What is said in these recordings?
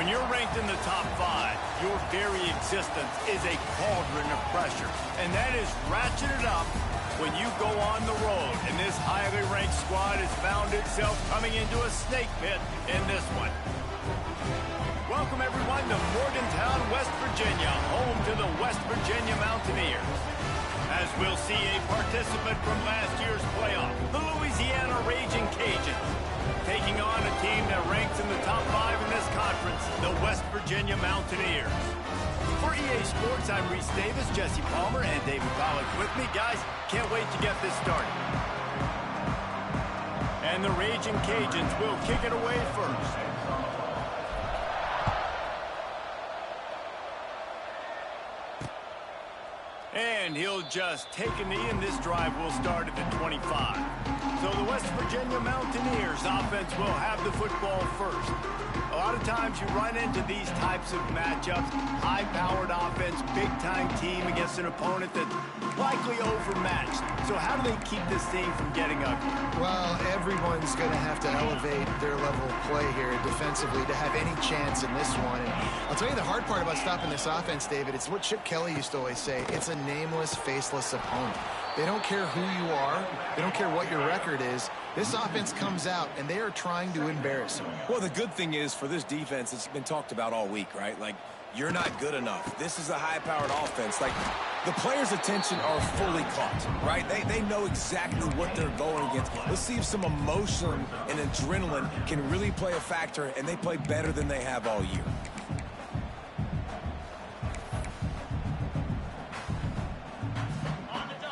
When you're ranked in the top 5, your very existence is a cauldron of pressure. And that is ratcheted up when you go on the road. And this highly ranked squad has found itself coming into a snake pit in this one. Welcome, everyone, to Morgantown, West Virginia, home to the West Virginia Mountaineers. As we'll see a participant from last year's playoff, the Louisiana Raging Cajuns, taking on a team that ranks in the top 5 in this conference, the West Virginia Mountaineers. For EA Sports, I'm Reese Davis, Jesse Palmer, and David Pollack with me. Guys, can't wait to get this started. And the Raging Cajuns will kick it away first. And he'll just take a knee, and this drive will start at the 25. So the West Virginia Mountaineers offense will have the football first. A lot of times you run into these types of matchups, high-powered offense, big-time team against an opponent that's likely overmatched. So how do they keep this thing from getting ugly? Well, everyone's going to have to elevate their level of play here defensively to have any chance in this one. And I'll tell you the hard part about stopping this offense, David, it's what Chip Kelly used to always say. It's a nameless, faceless opponent. They don't care who you are. They don't care what your record is. This offense comes out, and they are trying to embarrass them. Well, the good thing is for this defense, it's been talked about all week, right? Like, you're not good enough. This is a high-powered offense. Like, the players' attention are fully caught, right? They know exactly what they're going against. Let's see if some emotion and adrenaline can really play a factor, and they play better than they have all year.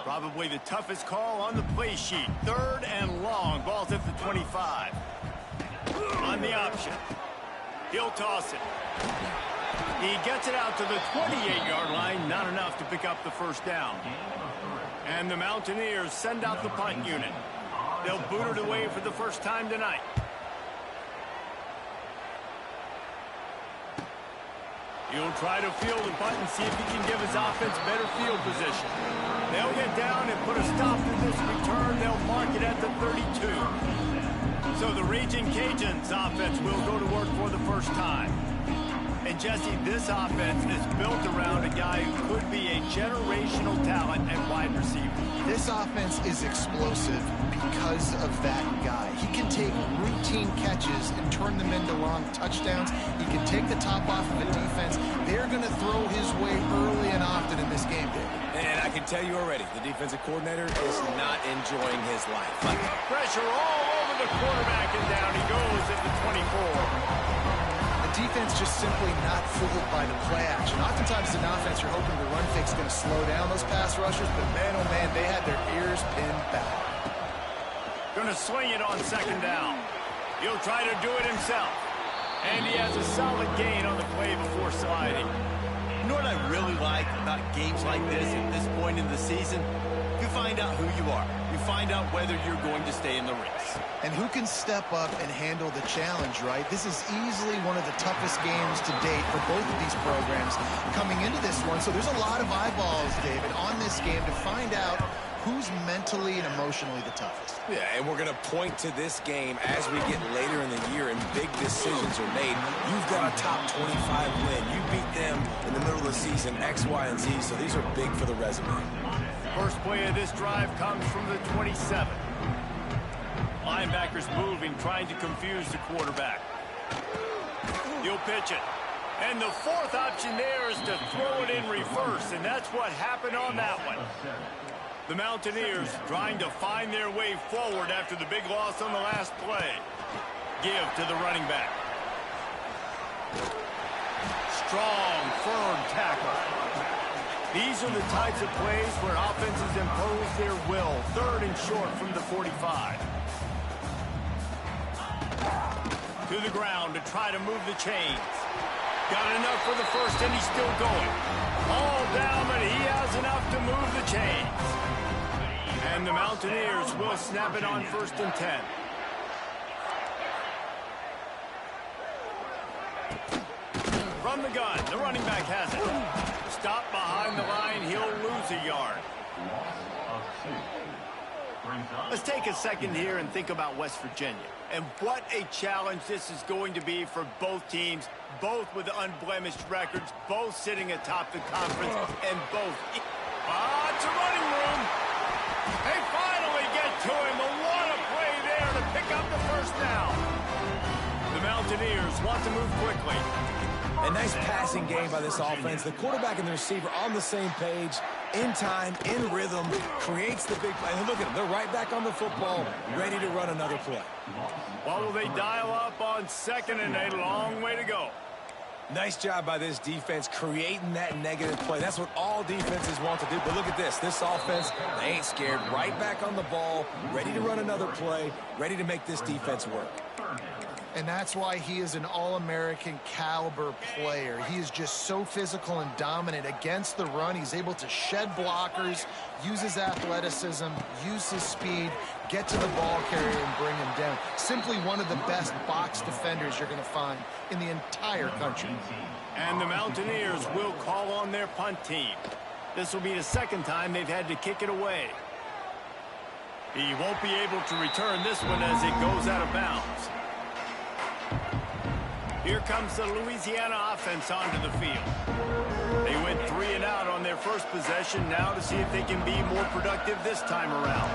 Probably the toughest call on the play sheet. 3rd and long. Ball's at the 25. On the option. He'll toss it. He gets it out to the 28-yard line. Not enough to pick up the first down. And the Mountaineers send out the punt unit. They'll boot it away for the first time tonight. He'll try to field the punt and see if he can give his offense better field position. They'll get down and put a stop to this return. They'll mark it at the 32. So the Raging Cajuns offense will go to work for the first time. And Jesse, this offense is built around a guy who could be a generational talent at wide receiver. This offense is explosive because of that guy. He can take routine catches and turn them into long touchdowns. He can take the top off of a defense. They're going to throw his way early and often in this game, David. And I can tell you already, the defensive coordinator is not enjoying his life. Pressure all over the quarterback, and down he goes at the 24. Defense just simply not fooled by the play action. Oftentimes, an offense, you're hoping the run fake's going to slow down those pass rushers, but man, oh man, they had their ears pinned back. Going to swing it on 2nd down. He'll try to do it himself. And he has a solid gain on the play before sliding. You know what I really like about games like this at this point in the season? You find out who you are. You find out whether you're going to stay in the race. And who can step up and handle the challenge, right? This is easily one of the toughest games to date for both of these programs coming into this one. So there's a lot of eyeballs, David, on this game to find out who's mentally and emotionally the toughest. Yeah, and we're going to point to this game as we get later in the year and big decisions are made. You've got a top 25 win. You beat them in the middle of the season, X, Y, and Z, so these are big for the resume. First play of this drive comes from the 27. Linebackers moving, trying to confuse the quarterback. He'll pitch it. And the 4th option there is to throw it in reverse, and that's what happened on that one. The Mountaineers trying to find their way forward after the big loss on the last play. Give to the running back. Strong, firm tackle. These are the types of plays where offenses impose their will. 3rd and short from the 45. To the ground to try to move the chains. Got enough for the first, and he's still going. All down, but he has enough to move the chains. And the Mountaineers will snap it on 1st and 10. From the gun, the running back has it. Stop behind the line, he'll lose a yard. Let's take a second here and think about West Virginia. And what a challenge this is going to be for both teams, both with unblemished records, both sitting atop the conference, and both... it's a running room. They finally get to him. A what a play there to pick up the first down. The Mountaineers want to move quickly. A nice passing game by this offense. The quarterback and the receiver on the same page, in time, in rhythm, creates the big play. And look at them. They're right back on the football, ready to run another play. What will they dial up on second and a long way to go? Nice job by this defense creating that negative play. That's what all defenses want to do. But look at this. This offense, they ain't scared. Right back on the ball, ready to run another play, ready to make this defense work. And that's why he is an All-American caliber player. He is just so physical and dominant against the run. He's able to shed blockers, use his athleticism, use his speed, get to the ball carrier and bring him down. Simply one of the best box defenders you're going to find in the entire country. And the Mountaineers will call on their punt team. This will be the second time they've had to kick it away. He won't be able to return this one as it goes out of bounds. Here comes the Louisiana offense onto the field. They went 3 and out on their first possession. Now to see if they can be more productive this time around.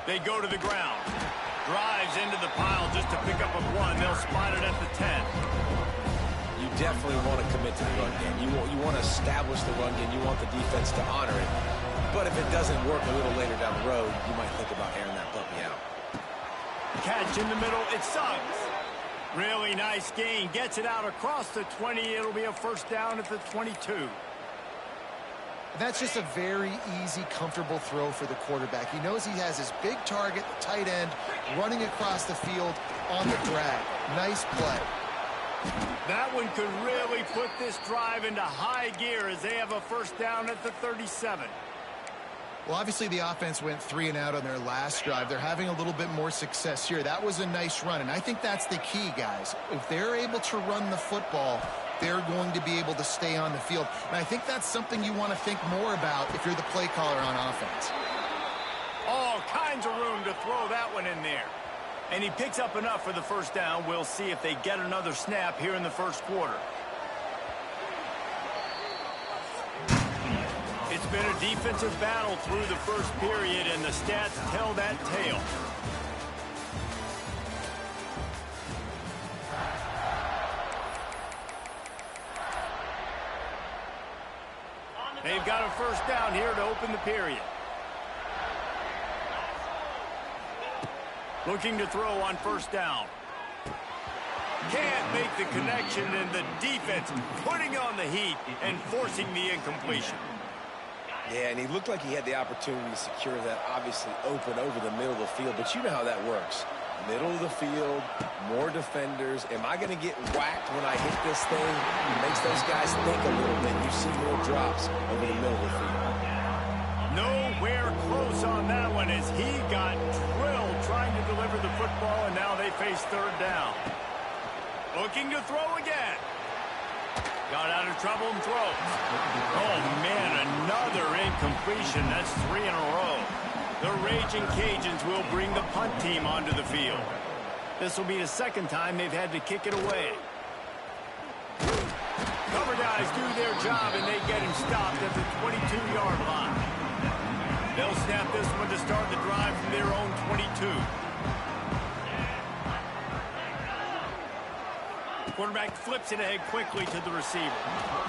They go to the ground. Drives into the pile just to pick up a 1. They'll spot it at the 10. You definitely want to commit to the run game. You want to establish the run game. You want the defense to honor it. But if it doesn't work a little later down the road, you might think about airing that puppy out. Catch in the middle, it sucks. Really nice gain, gets it out across the 20. It'll be a first down at the 22. That's just a very easy, comfortable throw for the quarterback. He knows he has his big target, the tight end, running across the field on the drag. Nice play. That one could really put this drive into high gear as they have a first down at the 37. Well, obviously the offense went 3 and out on their last drive. They're having a little bit more success here. That was a nice run, and I think that's the key, guys. If they're able to run the football, they're going to be able to stay on the field. And I think that's something you want to think more about if you're the play caller on offense. All kinds of room to throw that one in there. And he picks up enough for the first down. We'll see if they get another snap here in the first quarter. It's been a defensive battle through the first period, and the stats tell that tale. They've got a first down here to open the period. Looking to throw on first down. Can't make the connection, and the defense putting on the heat and forcing the incompletion. Yeah, and he looked like he had the opportunity to secure that, obviously open over the middle of the field. But you know how that works. Middle of the field, more defenders. Am I going to get whacked when I hit this thing? It makes those guys think a little bit. You see more drops over the middle of the field. Nowhere close on that one as he got drilled trying to deliver the football, and now they face third down. Looking to throw again. Got out of trouble and throws. Oh, man, another incompletion. That's 3 in a row. The Raging Cajuns will bring the punt team onto the field. This will be the second time they've had to kick it away. Cover guys do their job, and they get him stopped at the 22-yard line. They'll snap this one to start the drive from their own 22. Quarterback flips it ahead quickly to the receiver.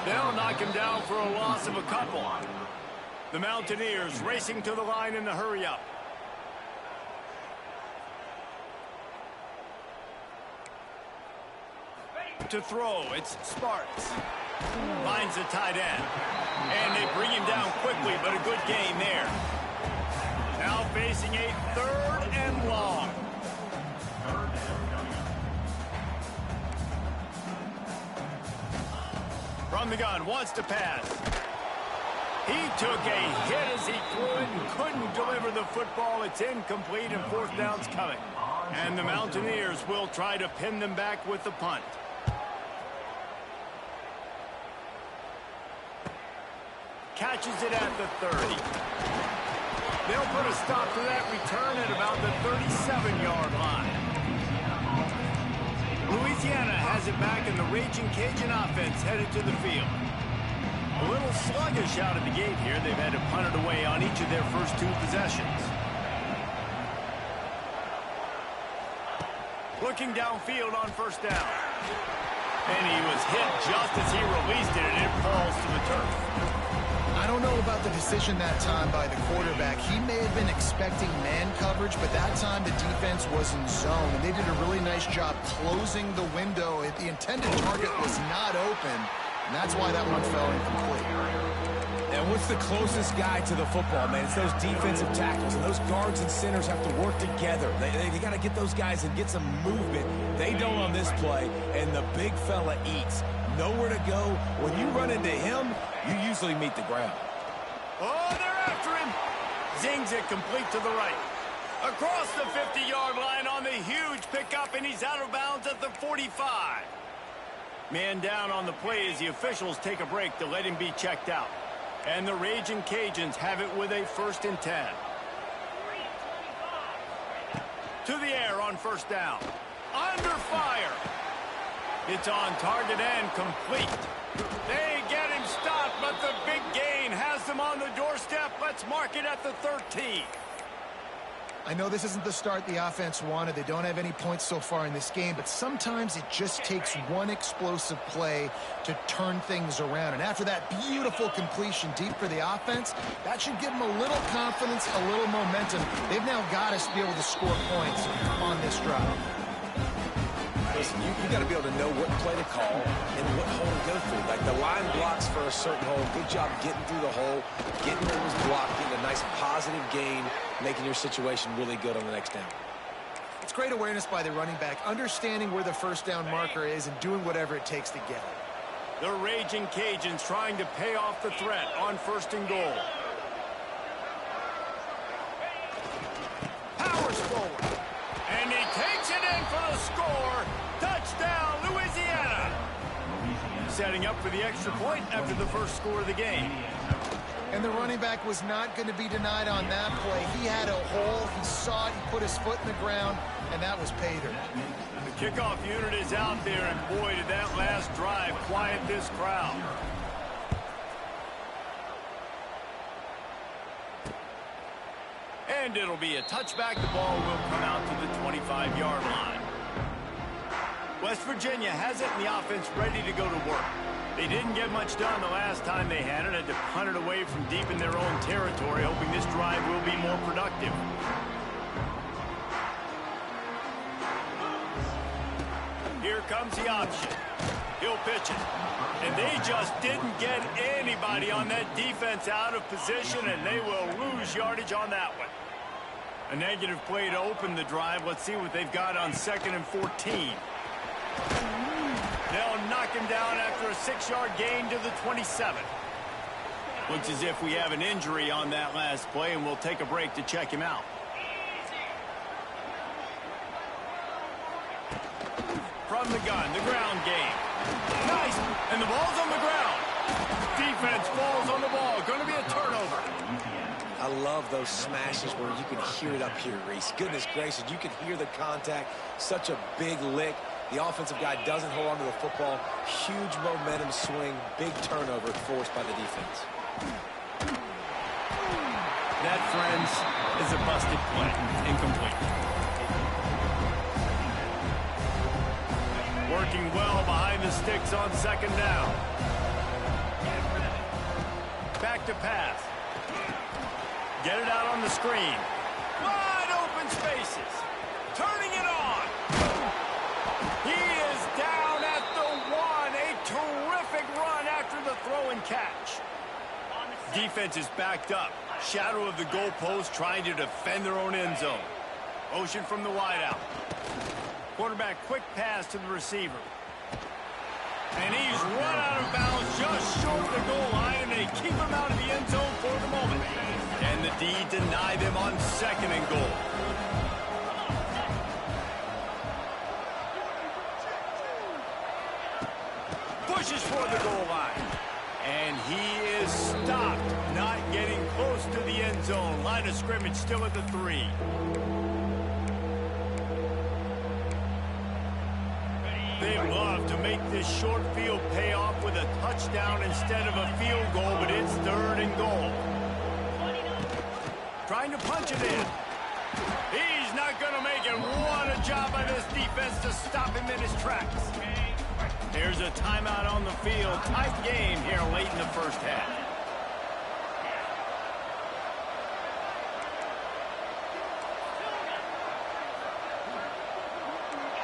They'll knock him down for a loss of a couple. The Mountaineers racing to the line in the hurry-up. To throw, it's Sparks. Finds the tight end. And they bring him down quickly, but a good gain there. Now facing a 3rd and long. From the gun, wants to pass. He took a hit as he threw it and couldn't deliver the football. It's incomplete, and fourth down's coming. And the Mountaineers will try to pin them back with the punt. catches it at the 30. They'll put a stop to that return at about the 37-yard line. Louisiana has it back, and the Raging Cajun offense headed to the field. A little sluggish out of the gate here. They've had to punt it away on each of their first 2 possessions. Looking downfield on first down. And he was hit just as he released it, and it falls to the turf. I don't know about the decision that time by the quarterback. He may have been expecting man coverage, but that time the defense was in zone, and they did a really nice job closing the window. The intended target was not open, and that's why that one fell incomplete. And what's the closest guy to the football, man? It's those defensive tackles, and those guards and centers have to work together. They got to get those guys and get some movement. They don't on this play, and the big fella eats. Nowhere to go. When you run into him, you usually meet the ground. Oh, they're after him. Zings it complete to the right. Across the 50-yard line on the huge pickup, and he's out of bounds at the 45. Man down on the play as the officials take a break to let him be checked out. And the Raging Cajuns have it with a 1st and 10. To the air on first down. Under fire. It's on target and complete. They get him stopped, but the big gain has them on the doorstep. Let's mark it at the 13. I know this isn't the start the offense wanted. They don't have any points so far in this game, but sometimes it just takes one explosive play to turn things around. And after that beautiful completion deep for the offense, that should give them a little confidence, a little momentum. They've now got to be able to score points on this drive. Listen, you got to be able to know what play to call and what hole to go through. Like the line blocks for a certain hole. Good job getting through the hole, getting where it was blocked, getting a nice positive gain, making your situation really good on the next down. It's great awareness by the running back, understanding where the first down marker is and doing whatever it takes to get it. The Raging Cajuns trying to pay off the threat on 1st and goal. Powers forward. And he takes it in for the score. Touchdown, Louisiana. Setting up for the extra point after the first score of the game. And the running back was not going to be denied on that play. He had a hole, he saw it, he put his foot in the ground, and that was pay dirt. The kickoff unit is out there, and boy, did that last drive quiet this crowd. And it'll be a touchback. The ball will come out to the 25-yard line. West Virginia has it, and the offense ready to go to work. They didn't get much done the last time they had it. Had to punt it away from deep in their own territory, hoping this drive will be more productive. Here comes the option. He'll pitch it. And they just didn't get anybody on that defense out of position, and they will lose yardage on that one. A negative play to open the drive. Let's see what they've got on 2nd and 14. They'll knock him down after a 6-yard gain to the 27. Looks as if we have an injury on that last play, and we'll take a break to check him out. From the gun, the ground game. Nice, and the ball's on the ground. Defense falls on the ball. Going to be a turnover. I love those smashes where you can hear it up here, Reese. Goodness gracious, you can hear the contact. Such a big lick. The offensive guy doesn't hold on to the football. Huge momentum swing. Big turnover forced by the defense. That, friends, is a busted play. Incomplete. Working well behind the sticks on 2nd down. Back to pass. Get it out on the screen. Wide open spaces. Turning it on. He is down at the 1. A terrific run after the throw and catch. Defense is backed up. Shadow of the goalpost trying to defend their own end zone. Motion from the wideout. Quarterback quick pass to the receiver. And he's run out of bounds just short of the goal line, and they keep him out of the end zone for the moment. And the D deny them on 2nd and goal. Pushes for the goal line. And he is stopped close to the end zone. Line of scrimmage still at the 3. They love to make this short field pay off with a touchdown instead of a field goal, but it's 3rd and goal. Trying to punch it in. He's not going to make it. What a job by this defense to stop him in his tracks. There's a timeout on the field. Tight game here late in the first half.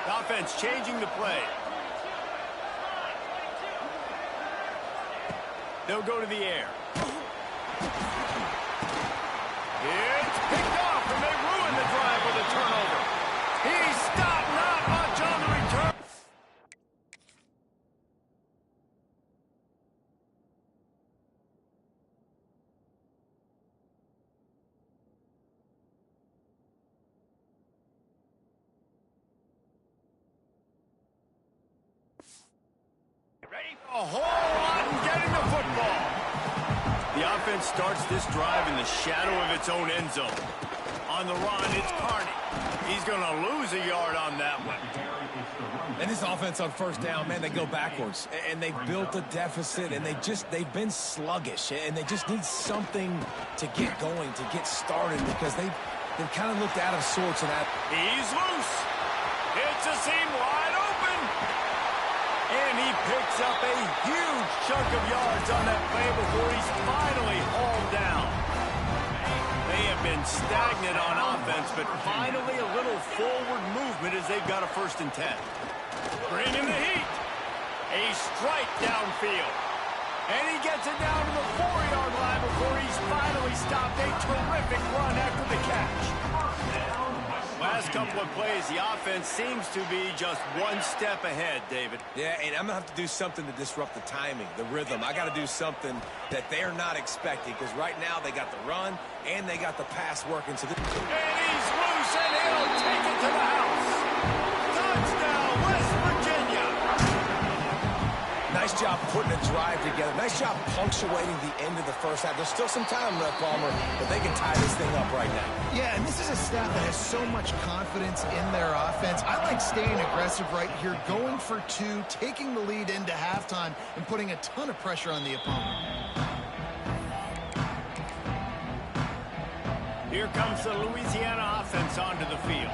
The offense changing the play. They'll go to the air. It's picked off, and they ruin the drive with a turnover. He stopped, not much on the return. Ready for a whole lot and getting the football. The offense starts this drive in the shadow of its own end zone. On the run, it's Carney. He's going to lose a yard on that one. And this offense on first down, man, they go backwards. And they've built a deficit, and they've been sluggish. And they just need something to get going, to get started, because they've kind of looked out of sorts. He's loose. It's a seam wide open. And he picks up a huge chunk of yards on that play before he's finally hauled down. They have been stagnant on offense, but finally a little forward movement as they've got a 1st and 10. Bringing the heat. A strike downfield. And he gets it down to the 4-yard line before he's finally stopped. A terrific run after the catch. Last couple of plays, the offense seems to be just one step ahead, David. Yeah, and I'm going to have to do something to disrupt the timing, the rhythm. I got to do something that they're not expecting, because right now they got the run and they got the pass working. And he's loose, and he'll take it to the house. Touchdown, West Virginia. Nice job putting a drive together. Nice job punctuating the end of the first half. There's still some time left, Palmer, but they can tie this thing up right now. Yeah, and this is a staff that has so much confidence in their offense. I like staying aggressive right here, going for 2, taking the lead into halftime, and putting a ton of pressure on the opponent. Here comes the Louisiana offense onto the field.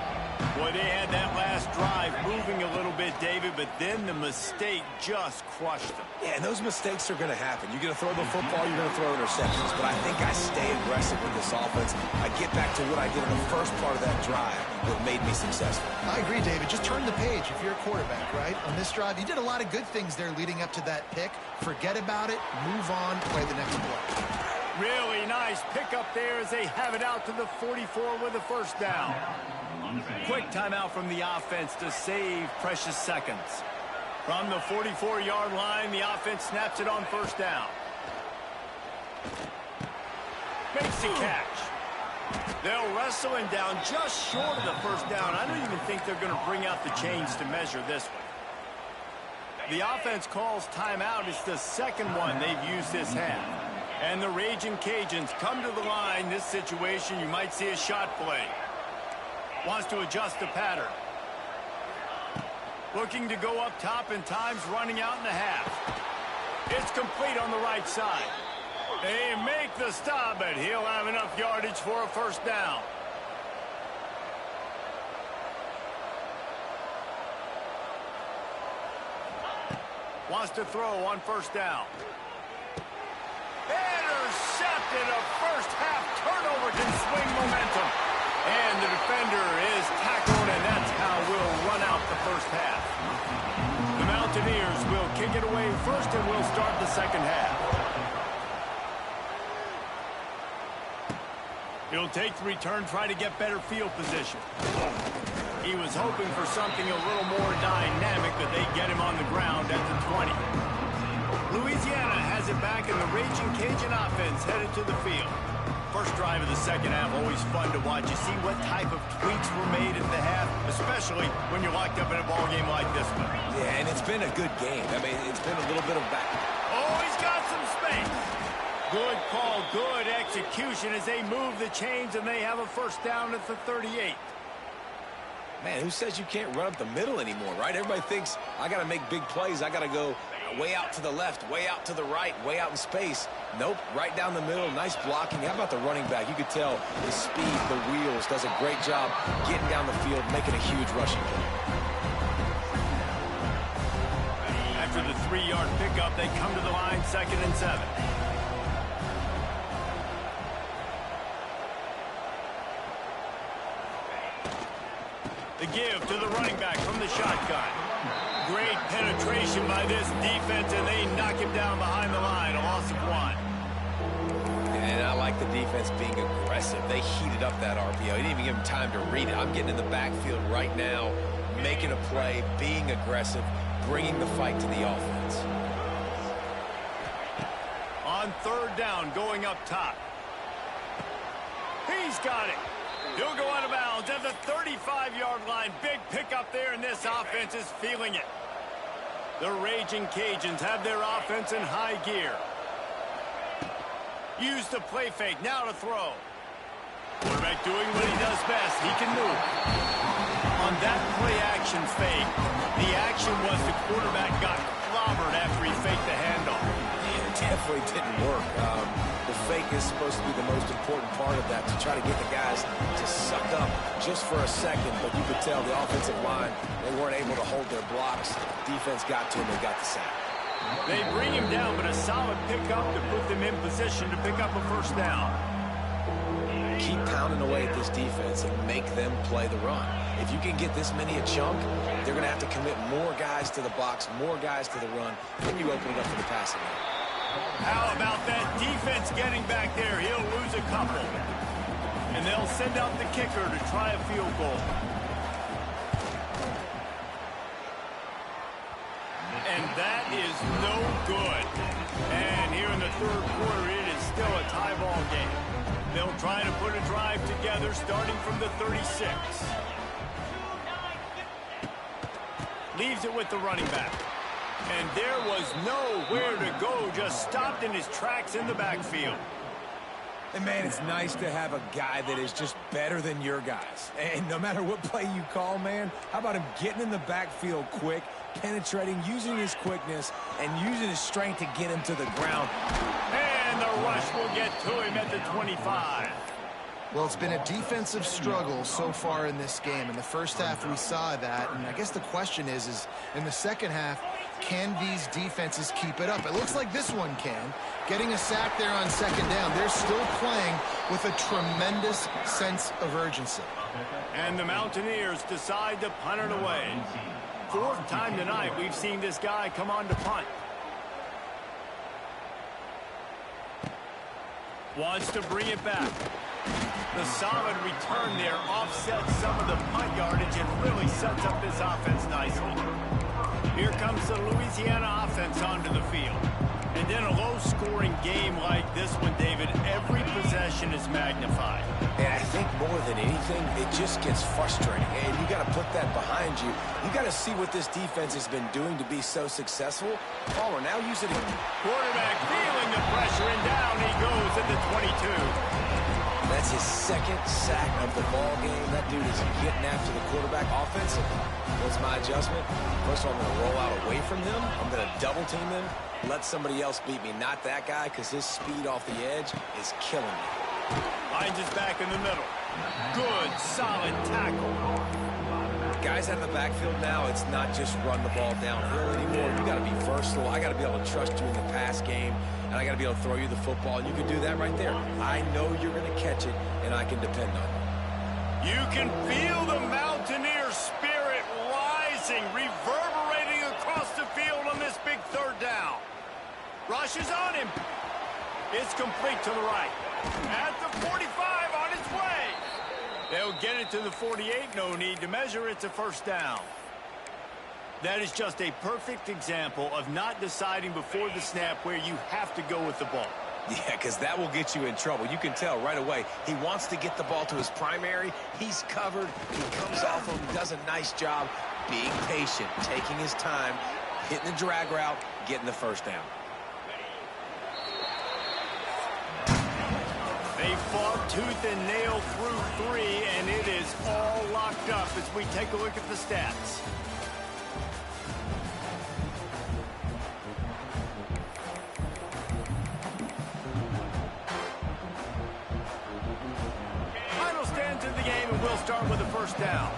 Boy, they had that last drive moving a little bit, David, but then the mistake just crushed them. Yeah, and those mistakes are going to happen. You're going to throw the football, you're going to throw interceptions. But I think I stay aggressive with this offense. I get back to what I did in the first part of that drive that made me successful. I agree, David. Just turn the page if you're a quarterback, right? On this drive, you did a lot of good things there leading up to that pick. Forget about it, move on, play the next play. Really nice pickup there as they have it out to the 44 with a 1st down. Quick timeout from the offense to save precious seconds. From the 44-yard line, the offense snaps it on 1st down. Makes the catch. They'll wrestle him down just short of the 1st down. I don't even think they're going to bring out the chains to measure this one. The offense calls timeout. It's the 2nd one they've used this half. And the Raging Cajuns come to the line. This situation, you might see a shot play. Wants to adjust the pattern. Looking to go up top, and time's running out in the half. It's complete on the right side. They make the stop, but he'll have enough yardage for a 1st down. Wants to throw on 1st down. Intercepted. A first-half turnover can swing momentum. And the defender is tackled, and that's how we'll run out the 1st half. The Mountaineers will kick it away first, and we'll start the 2nd half. He'll take the return, try to get better field position. He was hoping for something a little more dynamic, but they get him on the ground at the 20. Louisiana has it back, and the Raging Cajun offense headed to the field. First drive of the 2nd half, always fun to watch. You see what type of tweaks were made at the half, especially when you're locked up in a ball game like this one. Yeah, and it's been a good game. I mean, it's been a little bit of back. Oh, he's got some space. Good call, good execution as they move the chains and they have a first down at the 38. Man, who says you can't run up the middle anymore, right? Everybody thinks I got to make big plays. I got to go way out to the left, way out to the right, way out in space. Nope, right down the middle. Nice blocking. How about the running back? You could tell the speed, the wheels, does a great job getting down the field, making a huge rushing play. After the 3-yard pickup, they come to the line, 2nd and 7. The give to the running back from the shotgun. Great penetration by this defense, and they knock him down behind the line, a loss of 1. And I like the defense being aggressive. They heated up that RPO. He didn't even give him time to read it. I'm getting in the backfield right now, making a play, being aggressive, bringing the fight to the offense. On 3rd down, going up top. He's got it. He'll go out of bounds at the 35-yard line. Big pickup there, and this offense is feeling it. The Raging Cajuns have their offense in high gear. Use the play fake, now to throw. Quarterback doing what he does best. He can move. On that play-action fake, the action was the quarterback got clobbered after he faked the handoff. It definitely didn't work. The fake is supposed to be the most important part of that, to try to get the guys to suck up just for a second. But you could tell the offensive line, they weren't able to hold their blocks. Defense got to him, they got the sack. They bring him down, but a solid pickup to put them in position to pick up a first down. Keep pounding away at this defense and make them play the run. If you can get this many a chunk, they're going to have to commit more guys to the box, more guys to the run, then you open it up for the passing game. How about that defense getting back there? He'll lose a couple. And they'll send out the kicker to try a field goal. And that is no good. And here in the 3rd quarter, it is still a tie ball game. They'll try to put a drive together starting from the 36. Leaves it with the running back. And there was nowhere to go, just stopped in his tracks in the backfield. And, man, it's nice to have a guy that is just better than your guys. And no matter what play you call, man, how about him getting in the backfield quick, penetrating, using his quickness, and using his strength to get him to the ground. And the rush will get to him at the 25. Well, it's been a defensive struggle so far in this game. In the first half, we saw that. And I guess the question is in the second half, can these defenses keep it up? It looks like this one can. Getting a sack there on 2nd down. They're still playing with a tremendous sense of urgency. And the Mountaineers decide to punt it away. 4th time tonight we've seen this guy come on to punt. Wants to bring it back. The solid return there offsets some of the punt yardage and really sets up this offense nicely. Here comes the Louisiana offense onto the field. And in a low-scoring game like this one, David, every possession is magnified. And I think more than anything, it just gets frustrating. And you got to put that behind you. You got to see what this defense has been doing to be so successful. Palmer now using it. Quarterback feeling the pressure, and down he goes at the 22. That's his 2nd sack of the ball game. That dude is getting after the quarterback offensively. What's my adjustment? First of all, I'm going to roll out away from him. I'm going to double team him. Let somebody else beat me, not that guy, because his speed off the edge is killing me. Finds his back in the middle. Good, solid tackle. Guys out of the backfield now, it's not just run the ball downhill anymore. You got to be versatile. I got to be able to trust you in the pass game, and I got to be able to throw you the football. And you can do that right there. I know you're going to catch it, and I can depend on you. You can feel the Mountaineer spirit rising, reverberating across the field on this big 3rd down. Rushes on him. It's complete to the right. At the 45, on its way. They'll get it to the 48. No need to measure. It's a first down. That is just a perfect example of not deciding before the snap where you have to go with the ball. Yeah, because that will get you in trouble. You can tell right away. He wants to get the ball to his primary. He's covered. He comes off him, does a nice job being patient, taking his time, hitting the drag route, getting the first down. They fought tooth and nail through 3, and it is all locked up as we take a look at the stats. Final stands in the game, and we'll start with a first down.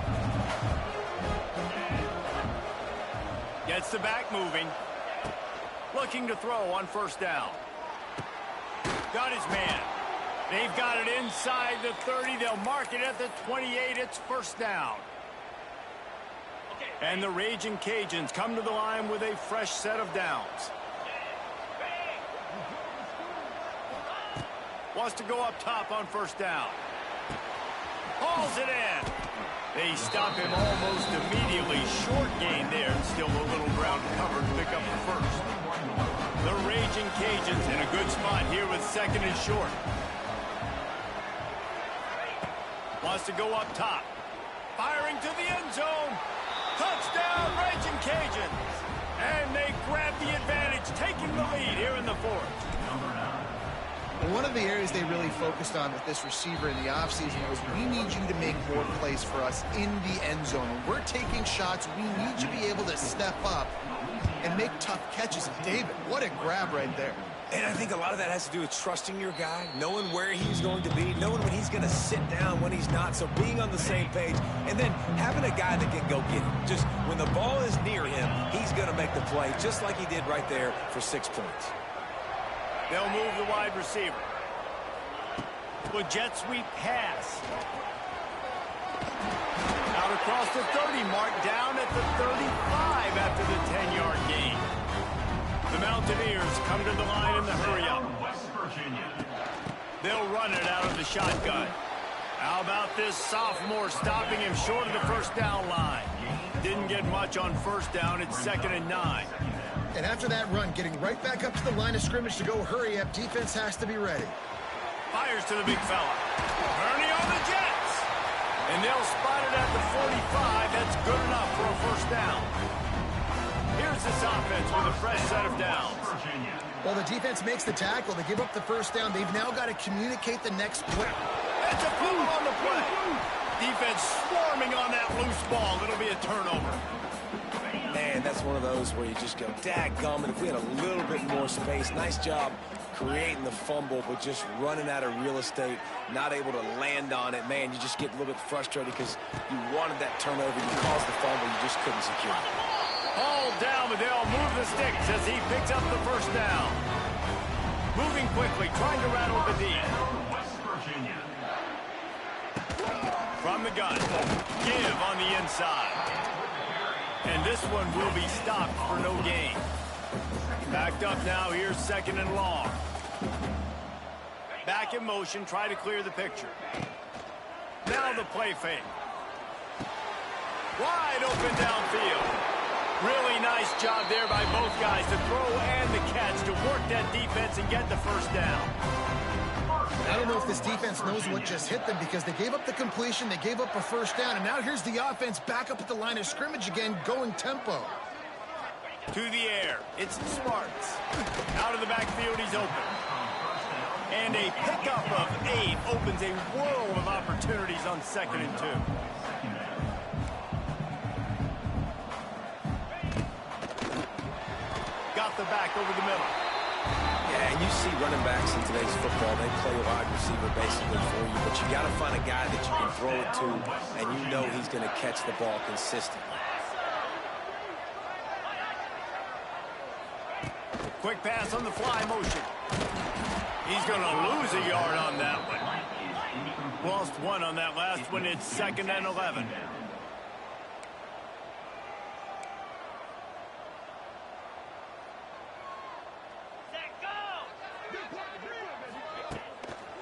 Gets the back moving. Looking to throw on first down. Got his man. They've got it inside the 30. They'll mark it at the 28. It's first down. And the Raging Cajuns come to the line with a fresh set of downs. Wants to go up top on first down. Hauls it in. They stop him almost immediately. Short gain there. Still a little ground covered to pick up the first. The Raging Cajuns in a good spot here with second and short. Wants to go up top. Firing to the end zone. Touchdown, Raging Cajuns. And they grab the advantage, taking the lead here in the fourth. One of the areas they really focused on with this receiver in the offseason was we need you to make more plays for us in the end zone. When we're taking shots, we need you to be able to step up and make tough catches. And David, what a grab right there. And I think a lot of that has to do with trusting your guy, knowing where he's going to be, knowing when he's going to sit down, when he's not, so being on the same page, and then having a guy that can go get it. Just when the ball is near him, he's going to make the play, just like he did right there for 6 points. They'll move the wide receiver. With jet sweep pass. Out across the 30 mark, down at the 35 after the 10-yard gain. The Mountaineers come to the line in the hurry-up. They'll run it out of the shotgun. How about this sophomore stopping him short of the first down line? Didn't get much on first down. It's 2nd and 9. And after that run, getting right back up to the line of scrimmage to go hurry up, defense has to be ready. Fires to the big fella. Bernie on the Jets. And they'll spot it at the 45. That's good enough for a first down. Here's this offense with a fresh set of downs. While the defense makes the tackle, they give up the first down. They've now got to communicate the next play. It's a fumble on the play. Defense swarming on that loose ball. It'll be a turnover. Man, that's one of those where you just go, dadgummit, if we had a little bit more space. Nice job creating the fumble, but just running out of real estate, not able to land on it. Man, you just get a little bit frustrated because you wanted that turnover. You caused the fumble. You just couldn't secure it. All down, but they'll move the sticks as he picks up the first down. Moving quickly, trying to rattle the D. From the gun, give on the inside. And this one will be stopped for no gain. Backed up now, here's 2nd and long. Back in motion, try to clear the picture. Now the play fake. Wide open downfield. Really nice job there by both guys to throw and the catch to work that defense and get the first down. I don't know if this defense knows what just hit them because they gave up the completion, they gave up a first down, and now here's the offense back up at the line of scrimmage again, going tempo. To the air, it's Smarts. Out of the backfield, he's open. And a pickup of 8 opens a world of opportunities on 2nd and 2. Got the back over the middle. Yeah, and you see running backs in today's football, they play a wide receiver basically for you, but you got to find a guy that you can throw it to, and you know he's going to catch the ball consistently. Quick pass on the fly motion. He's going to lose a yard on that one. Lost 1 on that last one. It's 2nd and 11.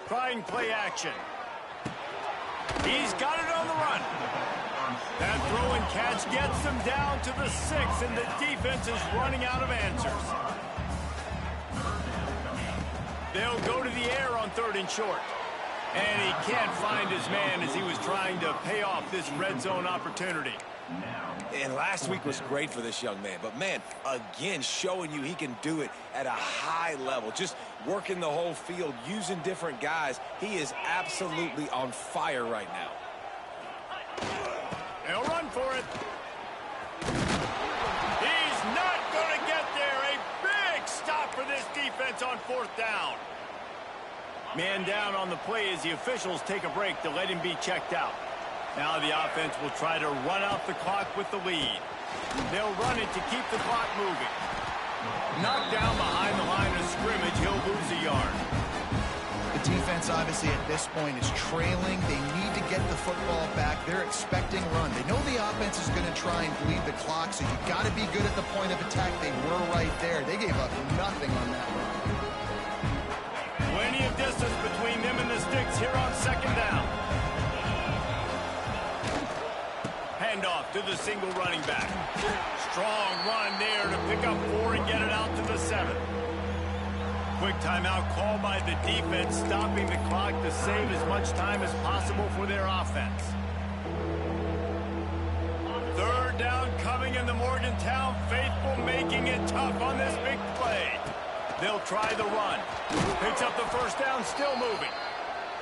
Trying play action. He's got it on the run. That throw and catch gets them down to the 6, and the defense is running out of answers. They'll go to the air on 3rd and short. And he can't find his man as he was trying to pay off this red zone opportunity. And last week was great for this young man. But, man, again, showing you he can do it at a high level. Just working the whole field, using different guys. He is absolutely on fire right now. They'll run for it. He's not going to get there. A big stop for this defense on 4th down. Man down on the play as the officials take a break to let him be checked out. Now the offense will try to run out the clock with the lead. They'll run it to keep the clock moving. Knocked down behind the line of scrimmage, he'll lose a yard. The defense obviously at this point is trailing. They need to get the football back. They're expecting run. They know the offense is going to try and bleed the clock, so you've got to be good at the point of attack. They were right there. They gave up nothing on that run. Plenty of distance between them and the sticks here on 2nd down. Handoff to the single running back. Strong run there to pick up 4 and get it out to the 7. Quick timeout called by the defense, stopping the clock to save as much time as possible for their offense. 3rd down coming in the Morgantown faithful, making it tough on this big play. They'll try the run. Picks up the 1st down, still moving.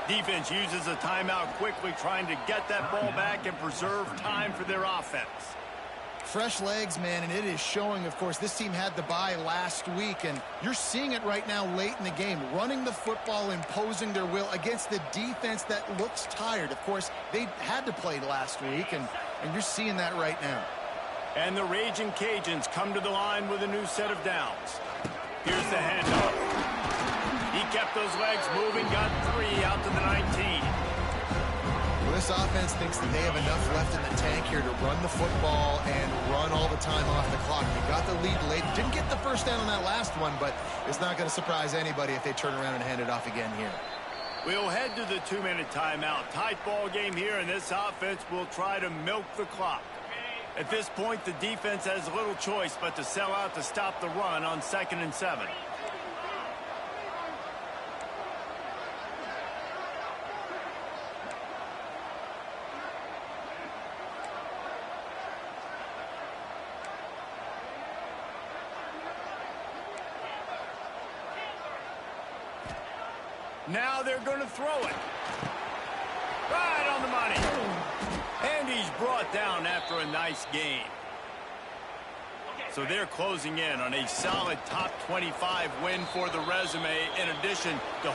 Defense uses a timeout quickly, trying to get that ball back and preserve time for their offense. Fresh legs, man, and it is showing, of course. This team had the bye last week, and you're seeing it right now late in the game. Running the football, imposing their will against the defense that looks tired. Of course, they had to play last week, and you're seeing that right now. And the Raging Cajuns come to the line with a new set of downs. Here's the handoff. He kept those legs moving, got 3 out to the 19. Well, this offense thinks that they have enough left in the tank here to run the football and run all the time off the clock. They got the lead late. Didn't get the 1st down on that last one, but it's not going to surprise anybody if they turn around and hand it off again here. We'll head to the 2-minute timeout. Tight ball game here, and this offense will try to milk the clock. At this point, the defense has little choice but to sell out to stop the run on 2nd and 7. Now they're going to throw it. Right on the money. And he's brought down after a nice game. So they're closing in on a solid top 25 win for the resume in addition to